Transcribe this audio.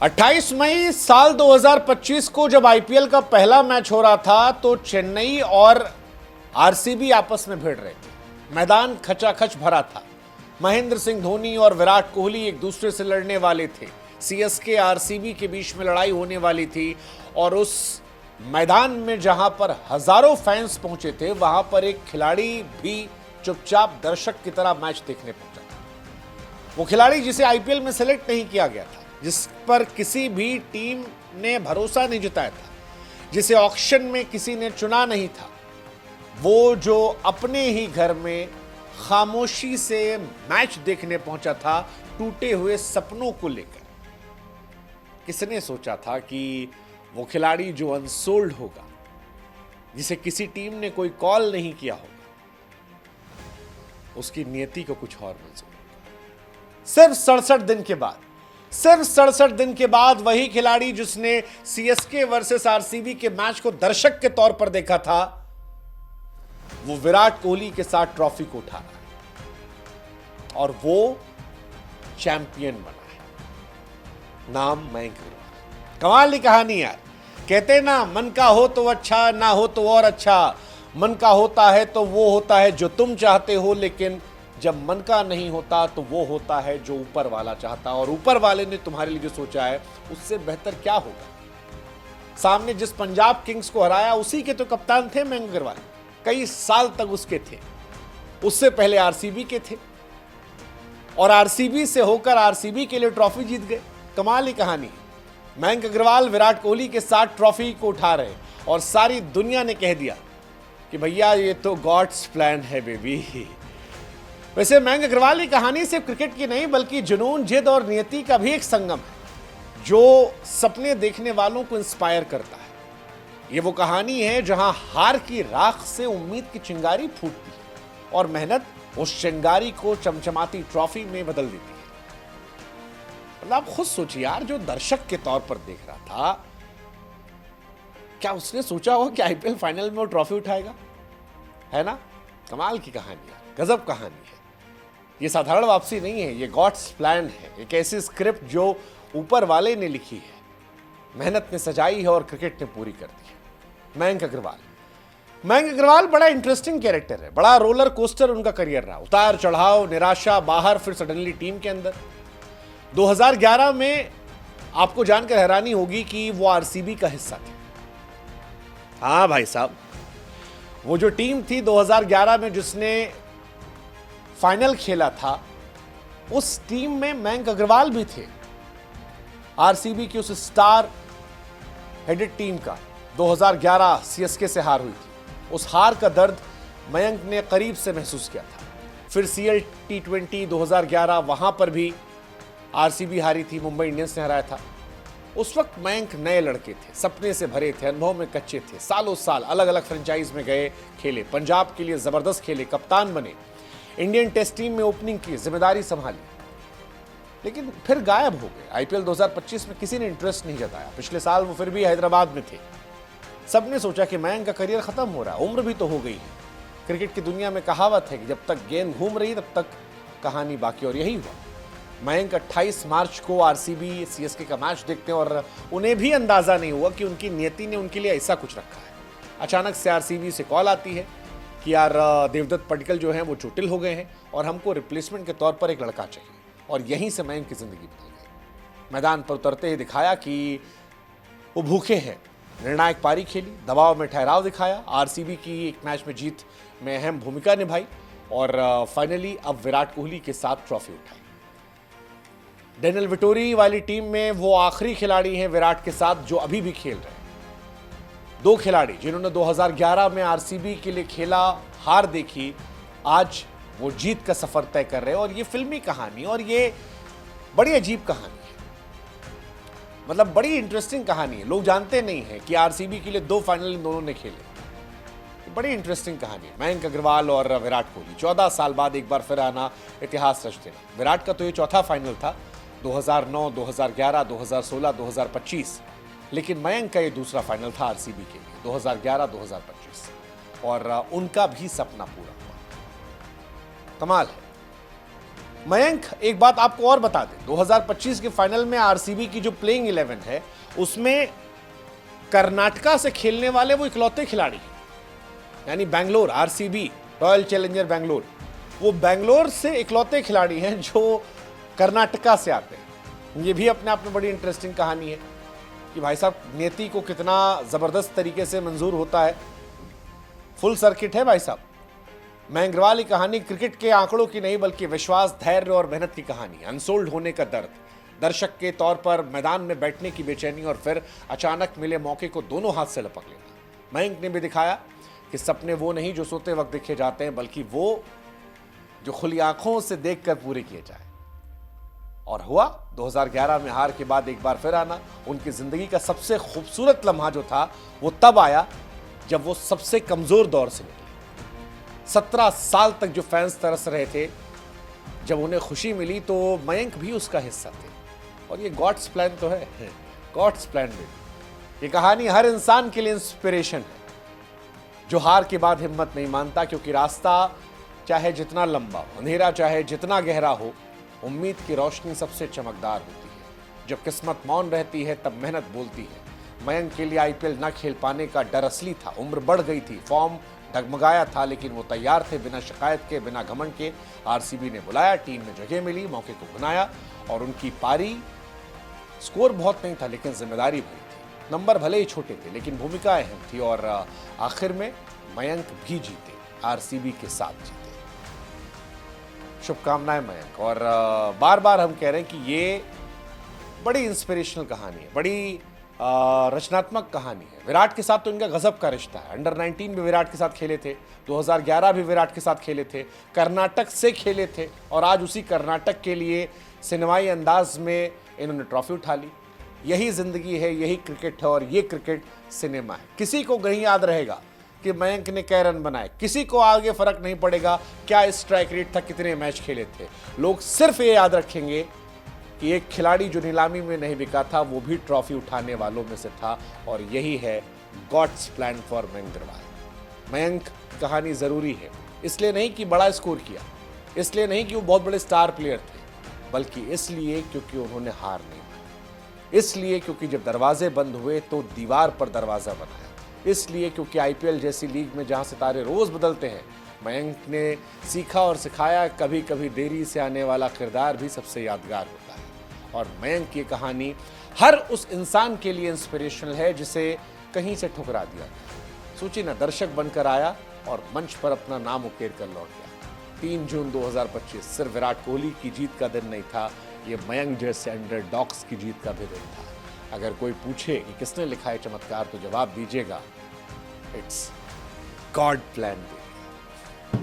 28 मई साल 2025 को जब आईपीएल का पहला मैच हो रहा था तो चेन्नई और आरसीबी आपस में भिड़ रहे थे। मैदान खचाखच भरा था। महेंद्र सिंह धोनी और विराट कोहली एक दूसरे से लड़ने वाले थे। सीएसके आरसीबी के बीच में लड़ाई होने वाली थी और उस मैदान में जहां पर हजारों फैंस पहुंचे थे वहां पर एक खिलाड़ी भी चुपचाप दर्शक की तरह मैच देखने पहुंचा था। वो खिलाड़ी जिसे आईपीएल में सेलेक्ट नहीं किया गया था, जिस पर किसी भी टीम ने भरोसा नहीं जताया था, जिसे ऑक्शन में किसी ने चुना नहीं था, वो जो अपने ही घर में खामोशी से मैच देखने पहुंचा था टूटे हुए सपनों को लेकर। किसने सोचा था कि वो खिलाड़ी जो अनसोल्ड होगा, जिसे किसी टीम ने कोई कॉल नहीं किया होगा, उसकी नियति को कुछ और मंजूर होगा। सिर्फ 67 दिन के बाद वही खिलाड़ी जिसने सीएसके वर्सेस आरसीबी के मैच को दर्शक के तौर पर देखा था, वो विराट कोहली के साथ ट्रॉफी को उठा रहा है और वो चैंपियन बना है। नाम मयंक अग्रवाल। कमाल की कहानी यार। कहते ना, मन का हो तो अच्छा, ना हो तो और अच्छा। मन का होता है तो वो होता है जो तुम चाहते हो, लेकिन जब मन का नहीं होता तो वो होता है जो ऊपर वाला चाहता, और ऊपर वाले ने तुम्हारे लिए जो सोचा है उससे बेहतर क्या होगा। सामने जिस पंजाब किंग्स को हराया उसी के तो कप्तान थे मयंक अग्रवाल। कई साल तक उसके थे। उससे पहले आरसीबी के थे और आरसीबी से होकर आरसीबी के लिए ट्रॉफी जीत गए। कमाल की कहानी है। मयंक अग्रवाल विराट कोहली के साथ ट्रॉफी को उठा रहे और सारी दुनिया ने कह दिया कि भैया ये तो गॉड्स प्लान है बेबी। वैसे मयंक अग्रवाल की कहानी सिर्फ क्रिकेट की नहीं बल्कि जुनून, जिद और नियति का भी एक संगम है जो सपने देखने वालों को इंस्पायर करता है। ये वो कहानी है जहां हार की राख से उम्मीद की चिंगारी फूटती है और मेहनत उस चिंगारी को चमचमाती ट्रॉफी में बदल देती है। मतलब आप खुद सोचिए यार, जो दर्शक के तौर पर देख रहा था, क्या उसने सोचा होगा कि आईपीएल फाइनल में वो ट्रॉफी उठाएगा? है ना? कमाल की कहानी है, गजब कहानी है। ये साधारण वापसी नहीं है, ये गॉड्स प्लान है। एक ऐसी स्क्रिप्ट जो ऊपर वाले ने लिखी है, मेहनत ने सजाई है और क्रिकेट ने पूरी कर दी है। मयंक अग्रवाल बड़ा इंटरेस्टिंग कैरेक्टर है। बड़ा रोलर कोस्टर उनका करियर रहा। उतार चढ़ाव, निराशा, बाहर, फिर सडनली टीम के अंदर। 2011 में आपको जानकर हैरानी होगी कि वो आरसीबी का हिस्सा थे। हाँ भाई साहब, वो जो टीम थी 2011 में जिसने फाइनल खेला था, उस टीम में मयंक अग्रवाल भी थे। आरसीबी की उस स्टार हेडेड टीम का 2011 सीएसके से हार हुई थी। उस हार का दर्द मयंक ने करीब से महसूस किया था। फिर सीएल T20 2011, वहां पर भी आरसीबी हारी थी, मुंबई इंडियंस ने हराया था। उस वक्त मयंक नए लड़के थे, सपने से भरे थे, अनुभव में कच्चे थे। सालों साल अलग अलग फ्रेंचाइज में गए, खेले, पंजाब के लिए जबरदस्त खेले, कप्तान बने, इंडियन टेस्ट टीम में ओपनिंग की, जिम्मेदारी संभाली, लेकिन फिर गायब हो गए। आईपीएल 2025 में किसी ने इंटरेस्ट नहीं जताया। पिछले साल वो फिर भी हैदराबाद में थे। सबने सोचा कि मयंक का करियर खत्म हो रहा है, उम्र भी तो हो गई है। क्रिकेट की दुनिया में कहावत है कि जब तक गेंद घूम रही तब तक कहानी बाकी, और यही हुआ। मयंक 28 मार्च को आरसीबी सीएसके का मैच देखते हैं और उन्हें भी अंदाजा नहीं हुआ कि उनकी नियति ने उनके लिए ऐसा कुछ रखा है। अचानक से आरसीबी से कॉल आती है कि यार देवदत्त पडिक्कल जो हैं वो चोटिल हो गए हैं और हमको रिप्लेसमेंट के तौर पर एक लड़का चाहिए। और यहीं से मयंक की जिंदगी बदल गई। मैदान पर उतरते ही दिखाया कि वो भूखे हैं। निर्णायक पारी खेली, दबाव में ठहराव दिखाया, आरसीबी की एक मैच में जीत में अहम भूमिका निभाई और फाइनली अब विराट कोहली के साथ ट्रॉफी उठाई। डेनियल विटोरी वाली टीम में वो आखिरी खिलाड़ी हैं विराट के साथ जो अभी भी खेल रहे हैं। दो खिलाड़ी जिन्होंने 2011 में आरसीबी के लिए खेला, हार देखी, आज वो जीत का सफर तय कर रहे हैं। और ये फिल्मी कहानी और ये बड़ी अजीब कहानी है, मतलब बड़ी इंटरेस्टिंग कहानी है। लोग जानते नहीं हैं कि आरसीबी के लिए 2 फाइनल इन दोनों ने खेले। बड़ी इंटरेस्टिंग कहानी है। मयंक अग्रवाल और विराट कोहली 14 साल बाद एक बार फिर आना, इतिहास रच देना। विराट का तो ये चौथा फाइनल था, 2009, 2011, 2016, 2025, लेकिन मयंक का ये दूसरा फाइनल था आरसीबी के लिए 2011, 2025, और उनका भी सपना पूरा हुआ। कमाल है। मयंक, एक बात आपको और बता दें, 2025 के फाइनल में आरसीबी की जो प्लेइंग 11 है उसमें कर्नाटका से खेलने वाले वो इकलौते खिलाड़ी हैं। यानी Bangalore, RCB, royal challenger Bangalore, वो बैंगलोर से इकलौते खिलाड़ी हैं जो कर्नाटका से आते हैं। ये भी अपने आप में बड़ी इंटरेस्टिंग कहानी है कि भाई साहब नियति को कितना जबरदस्त तरीके से मंजूर होता है। फुल सर्किट है भाई साहब। मयंक अग्रवाल की कहानी क्रिकेट के आंकड़ों की नहीं बल्कि विश्वास, धैर्य और मेहनत की कहानी। अनसोल्ड होने का दर्द, दर्शक के तौर पर मैदान में बैठने की बेचैनी और फिर अचानक मिले मौके को दोनों हाथ से लपक लेना। मयंक ने भी दिखाया कि सपने वो नहीं जो सोते वक्त देखे जाते हैं, बल्कि वो जो खुली आंखों से देखकर पूरे किए जाए। और हुआ 2011 में हार के बाद एक बार फिर आना। उनकी जिंदगी का सबसे खूबसूरत लम्हा जो था वो तब आया जब वो सबसे कमजोर दौर से निकले। 17 साल तक जो फैंस तरस रहे थे, जब उन्हें खुशी मिली तो मयंक भी उसका हिस्सा थे। और ये गॉड्स प्लान तो है, गॉड्स प्लान में ये कहानी हर इंसान के लिए इंस्पिरेशन है जो हार के बाद हिम्मत नहीं मानता, क्योंकि रास्ता चाहे जितना लंबा हो, अंधेरा चाहे जितना गहरा हो, उम्मीद की रोशनी सबसे चमकदार होती है। जब किस्मत मौन रहती है तब मेहनत बोलती है। मयंक के लिए आईपीएल न खेल पाने का डर असली था। उम्र बढ़ गई थी, फॉर्म डगमगाया था, लेकिन वो तैयार थे। बिना शिकायत के, बिना घमंड के आरसीबी ने बुलाया, टीम में जगह मिली, मौके को बनाया और उनकी पारी। स्कोर बहुत नहीं था लेकिन जिम्मेदारी भरी थी। नंबर भले ही छोटे थे लेकिन भूमिका अहम थी और आखिर में मयंक भी जीते, आरसीबी के साथ जीते। शुभकामनाएं मयंक। और बार बार हम कह रहे हैं कि ये बड़ी इंस्पिरेशनल कहानी है, बड़ी रचनात्मक कहानी है। विराट के साथ तो इनका गजब का रिश्ता है। अंडर 19 भी विराट के साथ खेले थे, 2011 भी विराट के साथ खेले थे, कर्नाटक से खेले थे और आज उसी कर्नाटक के लिए सिनेमाई अंदाज में इन्होंने ट्रॉफी उठा ली। यही जिंदगी है, यही क्रिकेट है और ये क्रिकेट सिनेमा है। किसी को नहीं याद रहेगा कि मयंक ने क्या रन बनाए, किसी को आगे फर्क नहीं पड़ेगा क्या स्ट्राइक रेट था, कितने मैच खेले थे। लोग सिर्फ ये याद रखेंगे कि एक खिलाड़ी जो नीलामी में नहीं बिका था वो भी ट्रॉफी उठाने वालों में से था। और यही है God's plan for Mayank Agarwal. Mayank की कहानी जरूरी है, इसलिए नहीं कि बड़ा स्कोर किया, इसलिए नहीं कि वो बहुत बड़े स्टार प्लेयर थे, बल्कि इसलिए क्योंकि उन्होंने हार नहीं मानी, इसलिए क्योंकि जब दरवाजे बंद हुए तो दीवार पर दरवाजा बनाया, इसलिए क्योंकि आईपीएल जैसी लीग में जहां सितारे रोज बदलते हैं, मयंक ने सीखा और सिखाया कभी कभी देरी से आने वाला किरदार भी सबसे यादगार होता है। और मयंक की कहानी हर उस इंसान के लिए इंस्पिरेशनल है जिसे कहीं से ठुकरा दिया गया। सोचिए ना, दर्शक बनकर आया और मंच पर अपना नाम उकेर कर लौट गया। 3 जून 2025 सिर्फ विराट कोहली की जीत का दिन नहीं था, ये मयंक जैसे अंडरडॉग्स की जीत का भी दिन था। अगर कोई पूछे कि किसने लिखा है चमत्कार तो जवाब दीजिएगा, इट्स गॉड प्लान।